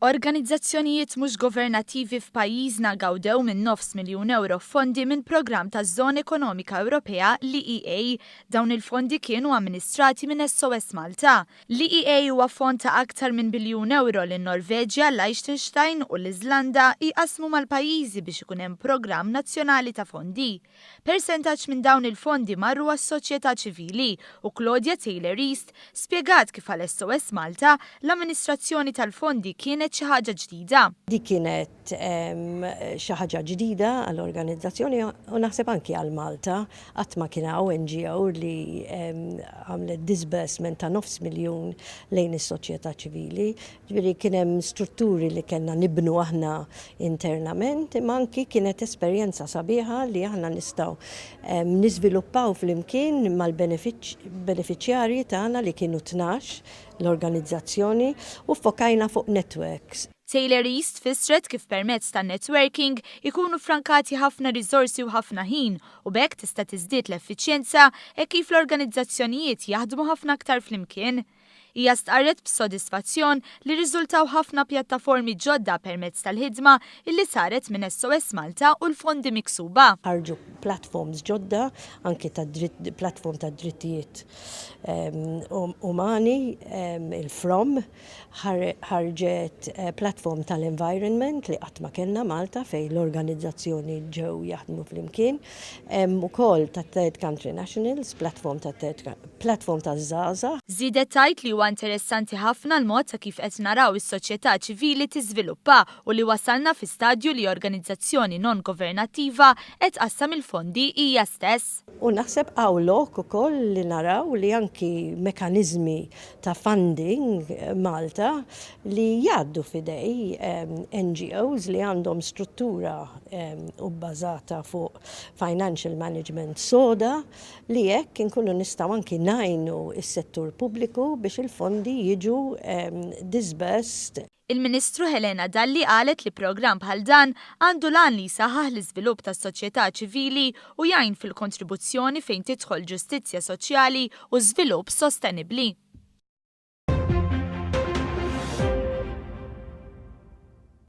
Organizzazzjonijiet mhux governattivi f'pajjiżna gawdew minn €900,000 fondi minn programm taż-Żona Ekonomika Ewropea l-EEA. Dawn il-fondi kienu amministrati minn SOS Malta. L-EEA huwa fond ta' aktar minn €1 biljun lin Norveġja, Liechtenstein u l-Iżlanda jqasmu mal-pajjiżi biex ikun hemm programm nazzjonali ta' fondi. Persentaġġ minn dawn il-fondi marru għas-soċjetà ċivili u Claudia Taylor East spjegat kif għal SOS Malta l-amministrazzjoni tal-fondi kienet xi ħaġa ġdida. Di kienet xi ħaġa ġdida għall-organizzazzjoni u naħseb anki għal Malta qatt ma kien hawn NGO li għamlet disbursement ta' €900,000 lejn is-soċjetà ċivili. Ġifieri kien hemm strutturi li kellna nibnu aħna internament, imma anki kienet esperjenza sabiħa li aħna nistgħu niżviluppaw flimkien mal-benefiċjarji tagħna li kienu 12 l-organizzazzjoni u fokajna fuq networks. Taylor East fissret kif permezz ta' networking ikunu frankati ħafna riżorsi u ħafna ħin u bekk tista' tiżdied l-effiċjenza e kif l-organizzazzjonijiet jaħdmu ħafna aktar flimkien. Hija stqarret b'sodisfazzjon li riżultaw ħafna pjattaformi ġodda permezz tal-ħidma illi saret minn SOS Malta u l-fondi miksuba. Ħarġu platforms ġodda, anke platform ta' drittijiet umani, il-From, ħarġet platform tal-environment li qatt ma kellna Malta fejn l-organizzazzjoni ġew jaħdmu flimkien, ukoll ta' Third Country Nationals, platform ta' Zaza. Żiedet tajt li huwa interessanti ħafna l-mod ta' kif qed naraw is-soċjetà ċivili tiżviluppa u li wasalna fi stadju li organizzazzjoni non-governattiva qed tqassam il-fondi hija stess. U naħseb hawn lok ukoll li naraw li anki mekanizmi ta' funding Malta li jgħaddu fidej NGOs li għandhom struttura u bbażata fuq financial management soda li hekk inkunu nistgħu anki ngħinu s-settur pubbliku biex il-fondi jiġu disbursed. Il-Ministru Helena Dalli qalet li programm bħal dan għandu lan li saħaħ l-iżvilupp tas-soċjetà ċivili u jgħin fil-kontribuzzjoni fejn tidħol ġustizzja soċjali u żvilupp sostenibbli.